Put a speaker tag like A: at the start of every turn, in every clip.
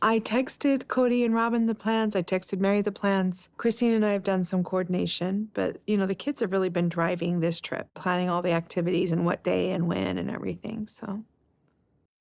A: I texted Kody and Robin the plans. I texted Mary the plans. Christine and I have done some coordination, but the kids have really been driving this trip, planning all the activities and what day and when and everything, so.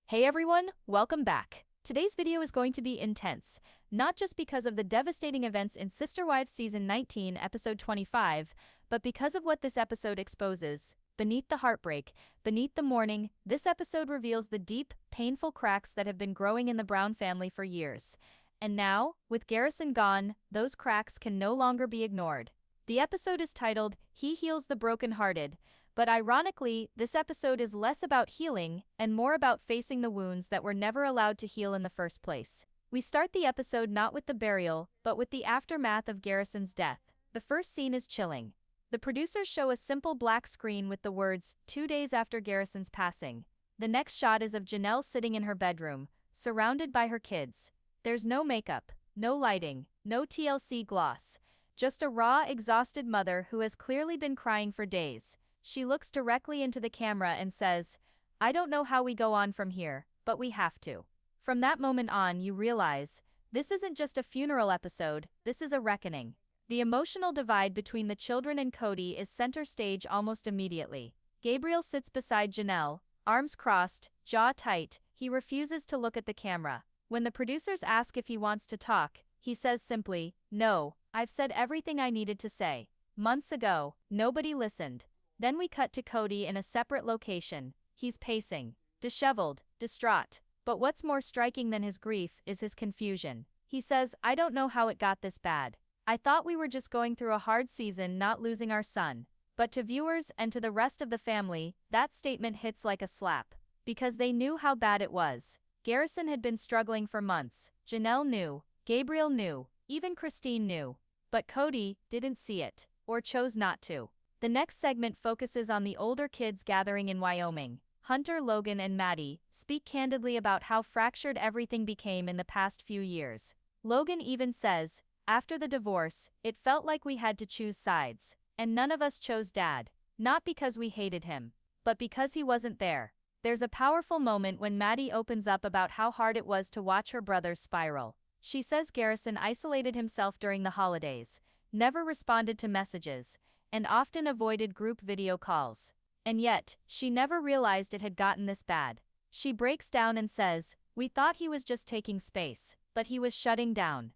B: Hey everyone, welcome back. Today's video is going to be intense, not just because of the devastating events in Sister Wives Season 19, Episode 25, but because of what this episode exposes. Beneath the heartbreak, beneath the mourning, this episode reveals the deep, painful cracks that have been growing in the Brown family for years. And now, with Garrison gone, those cracks can no longer be ignored. The episode is titled, He Heals the Brokenhearted, but ironically, this episode is less about healing and more about facing the wounds that were never allowed to heal in the first place. We start the episode not with the burial, but with the aftermath of Garrison's death. The first scene is chilling. The producers show a simple black screen with the words, 2 days after Garrison's passing. The next shot is of Janelle sitting in her bedroom, surrounded by her kids. There's no makeup, no lighting, no TLC gloss. Just a raw, exhausted mother who has clearly been crying for days. She looks directly into the camera and says, I don't know how we go on from here, but we have to. From that moment on, you realize, this isn't just a funeral episode, this is a reckoning. The emotional divide between the children and Kody is center stage almost immediately. Gabriel sits beside Janelle, arms crossed, jaw tight. He refuses to look at the camera. When the producers ask if he wants to talk, he says simply, no, I've said everything I needed to say. Months ago, nobody listened. Then we cut to Kody in a separate location. He's pacing, disheveled, distraught. But what's more striking than his grief is his confusion. He says, I don't know how it got this bad. I thought we were just going through a hard season not losing our son. But to viewers and to the rest of the family, that statement hits like a slap. Because they knew how bad it was. Garrison had been struggling for months. Janelle knew. Gabriel knew. Even Christine knew. But Kody didn't see it. Or chose not to. The next segment focuses on the older kids gathering in Wyoming. Hunter, Logan, and Maddie speak candidly about how fractured everything became in the past few years. Logan even says, after the divorce, it felt like we had to choose sides. And none of us chose Dad. Not because we hated him, but because he wasn't there. There's a powerful moment when Maddie opens up about how hard it was to watch her brothers spiral. She says Garrison isolated himself during the holidays, never responded to messages, and often avoided group video calls. And yet, she never realized it had gotten this bad. She breaks down and says, we thought he was just taking space, but he was shutting down.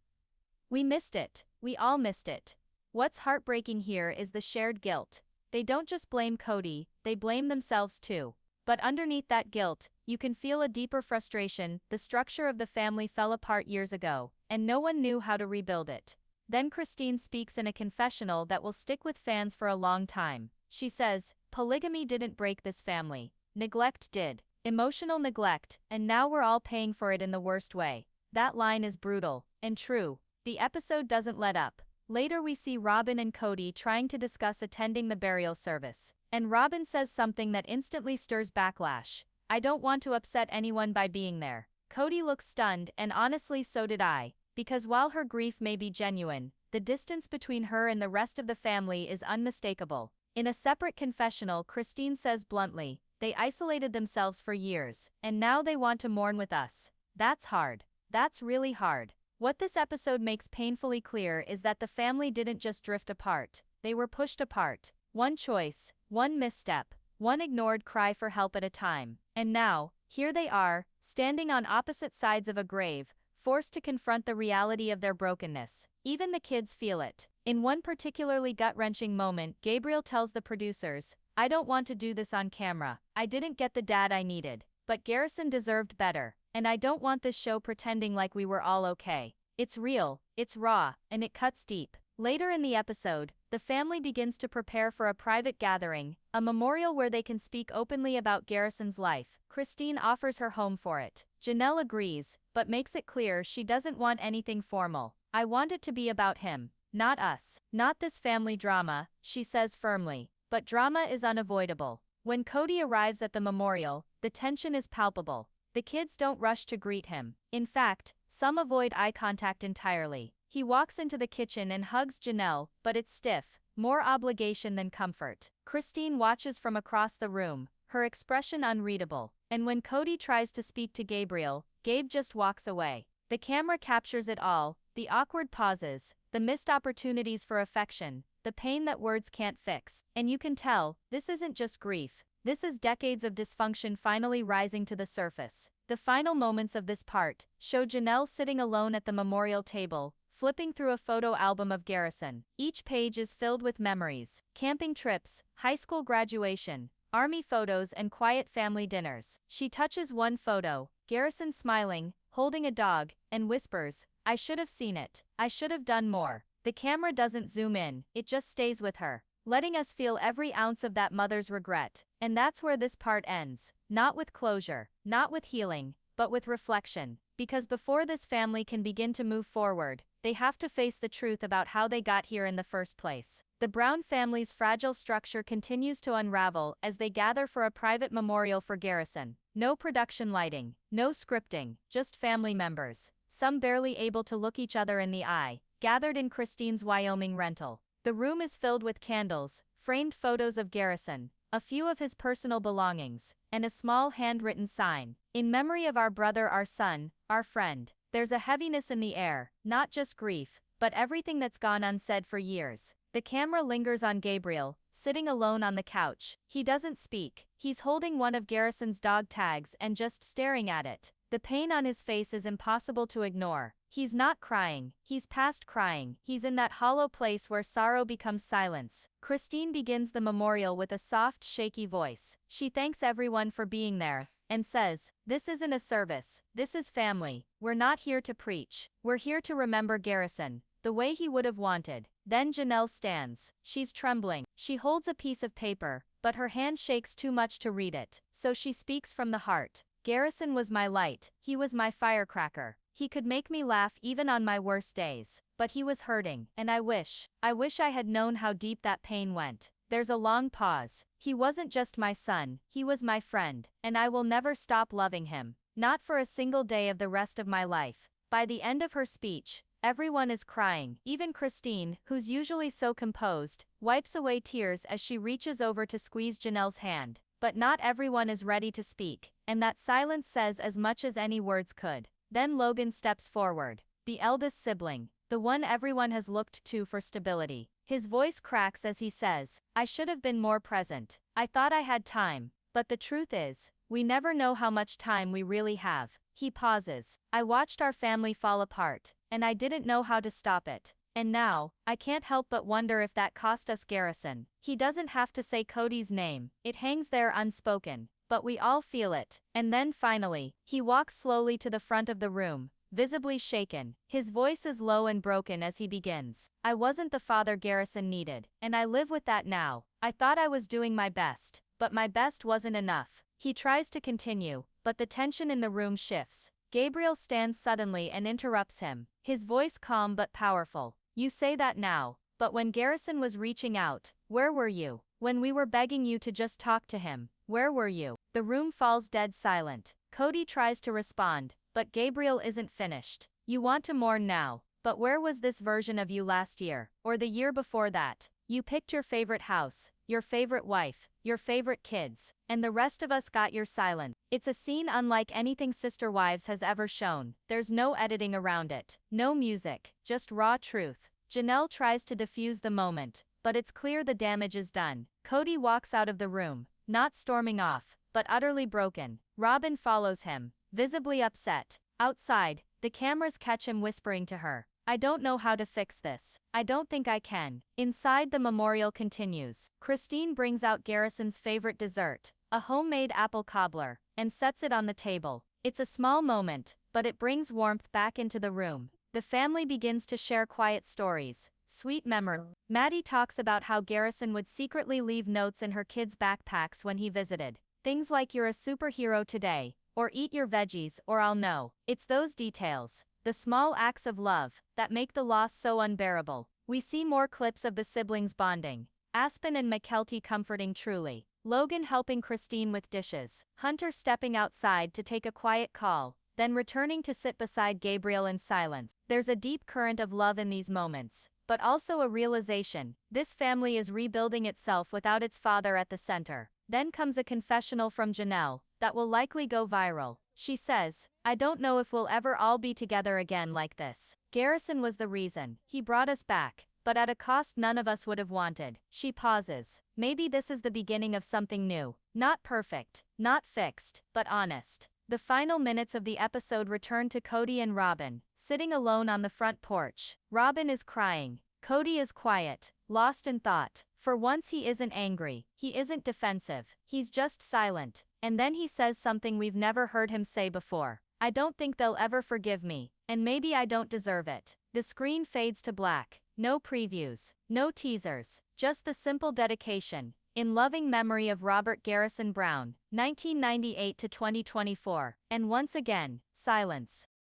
B: We missed it. We all missed it. What's heartbreaking here is the shared guilt. They don't just blame Kody, they blame themselves too. But underneath that guilt, you can feel a deeper frustration. The structure of the family fell apart years ago, and no one knew how to rebuild it. Then Christine speaks in a confessional that will stick with fans for a long time. She says, polygamy didn't break this family. Neglect did. Emotional neglect, and now we're all paying for it in the worst way. That line is brutal, and true. The episode doesn't let up. Later we see Robin and Kody trying to discuss attending the burial service. And Robin says something that instantly stirs backlash. I don't want to upset anyone by being there. Kody looks stunned, and honestly so did I. Because while her grief may be genuine, the distance between her and the rest of the family is unmistakable. In a separate confessional, Christine says bluntly, they isolated themselves for years, and now they want to mourn with us. That's hard. That's really hard. What this episode makes painfully clear is that the family didn't just drift apart. They were pushed apart. One choice, one misstep, one ignored cry for help at a time. And now, here they are, standing on opposite sides of a grave, forced to confront the reality of their brokenness. Even the kids feel it. In one particularly gut-wrenching moment, Gabriel tells the producers, I don't want to do this on camera. I didn't get the dad I needed. But Garrison deserved better. And I don't want this show pretending like we were all okay. It's real, it's raw, and it cuts deep. Later in the episode, the family begins to prepare for a private gathering, a memorial where they can speak openly about Garrison's life. Christine offers her home for it. Janelle agrees, but makes it clear she doesn't want anything formal. I want it to be about him, not us. Not this family drama, she says firmly. But drama is unavoidable. When Kody arrives at the memorial, the tension is palpable. The kids don't rush to greet him. In fact, some avoid eye contact entirely. He walks into the kitchen and hugs Janelle, but it's stiff, more obligation than comfort. Christine watches from across the room, her expression unreadable. And when Kody tries to speak to Gabriel, Gabe just walks away. The camera captures it all, the awkward pauses, the missed opportunities for affection, the pain that words can't fix. And you can tell, this isn't just grief. This is decades of dysfunction finally rising to the surface. The final moments of this part show Janelle sitting alone at the memorial table, flipping through a photo album of Garrison. Each page is filled with memories: camping trips, high school graduation, army photos, and quiet family dinners. She touches one photo, Garrison smiling, holding a dog, and whispers, "I should have seen it. I should have done more." The camera doesn't zoom in, it just stays with her, letting us feel every ounce of that mother's regret. And that's where this part ends. Not with closure, not with healing, but with reflection. Because before this family can begin to move forward, they have to face the truth about how they got here in the first place. The Brown family's fragile structure continues to unravel as they gather for a private memorial for Garrison. No production lighting, no scripting, just family members, some barely able to look each other in the eye, gathered in Christine's Wyoming rental. The room is filled with candles, framed photos of Garrison, a few of his personal belongings, and a small handwritten sign. "In memory of our brother, our son, our friend." There's a heaviness in the air, not just grief, but everything that's gone unsaid for years. The camera lingers on Gabriel, sitting alone on the couch. He doesn't speak. He's holding one of Garrison's dog tags and just staring at it. The pain on his face is impossible to ignore. He's not crying. He's past crying. He's in that hollow place where sorrow becomes silence. Christine begins the memorial with a soft, shaky voice. She thanks everyone for being there, and says, "This isn't a service. This is family. We're not here to preach. We're here to remember Garrison, the way he would have wanted." Then Janelle stands. She's trembling. She holds a piece of paper, but her hand shakes too much to read it. So she speaks from the heart. "Garrison was my light. He was my firecracker. He could make me laugh even on my worst days. But he was hurting, and I wish I had known how deep that pain went." There's a long pause. "He wasn't just my son, he was my friend, and I will never stop loving him. Not for a single day of the rest of my life." By the end of her speech, everyone is crying. Even Christine, who's usually so composed, wipes away tears as she reaches over to squeeze Janelle's hand. But not everyone is ready to speak, and that silence says as much as any words could. Then Logan steps forward, the eldest sibling, the one everyone has looked to for stability. His voice cracks as he says, "I should have been more present. I thought I had time. But the truth is, we never know how much time we really have." He pauses. "I watched our family fall apart, and I didn't know how to stop it. And now, I can't help but wonder if that cost us Garrison." He doesn't have to say Kody's name. It hangs there unspoken. But we all feel it. And then finally, he walks slowly to the front of the room, visibly shaken. His voice is low and broken as he begins. "I wasn't the father Garrison needed, and I live with that now. I thought I was doing my best, but my best wasn't enough." He tries to continue, but the tension in the room shifts. Gabriel stands suddenly and interrupts him, his voice calm but powerful. "You say that now, but when Garrison was reaching out, where were you? When we were begging you to just talk to him, where were you?" The room falls dead silent. Kody tries to respond, but Gabriel isn't finished. "You want to mourn now, but where was this version of you last year, or the year before that? You picked your favorite house, your favorite wife, your favorite kids, and the rest of us got your silence." It's a scene unlike anything Sister Wives has ever shown. There's no editing around it, no music, just raw truth. Janelle tries to defuse the moment, but it's clear the damage is done. Kody walks out of the room, not storming off, but utterly broken. Robin follows him, visibly upset. Outside, the cameras catch him whispering to her, "I don't know how to fix this. I don't think I can." Inside, the memorial continues. Christine brings out Garrison's favorite dessert, a homemade apple cobbler, and sets it on the table. It's a small moment, but it brings warmth back into the room. The family begins to share quiet stories, sweet memories. Maddie talks about how Garrison would secretly leave notes in her kids' backpacks when he visited. Things like, "You're a superhero today," or "Eat your veggies or I'll know." It's those details, the small acts of love, that make the loss so unbearable. We see more clips of the siblings bonding. Aspen and McKelty comforting Truly. Logan helping Christine with dishes. Hunter stepping outside to take a quiet call, then returning to sit beside Gabriel in silence. There's a deep current of love in these moments, but also a realization. This family is rebuilding itself without its father at the center. Then comes a confessional from Janelle that will likely go viral. She says, "I don't know if we'll ever all be together again like this. Garrison was the reason. He brought us back, but at a cost none of us would have wanted." She pauses. Maybe this is the beginning of something new. Not perfect, not fixed, but honest. The final minutes of the episode return to Kody and Robin, sitting alone on the front porch. Robin is crying. Kody is quiet, lost in thought. For once he isn't angry, he isn't defensive, he's just silent. And then he says something we've never heard him say before. "I don't think they'll ever forgive me, and maybe I don't deserve it." The screen fades to black. No previews, no teasers, just the simple dedication. "In loving memory of Robert Garrison Brown, 1998 to 2024. And once again, silence.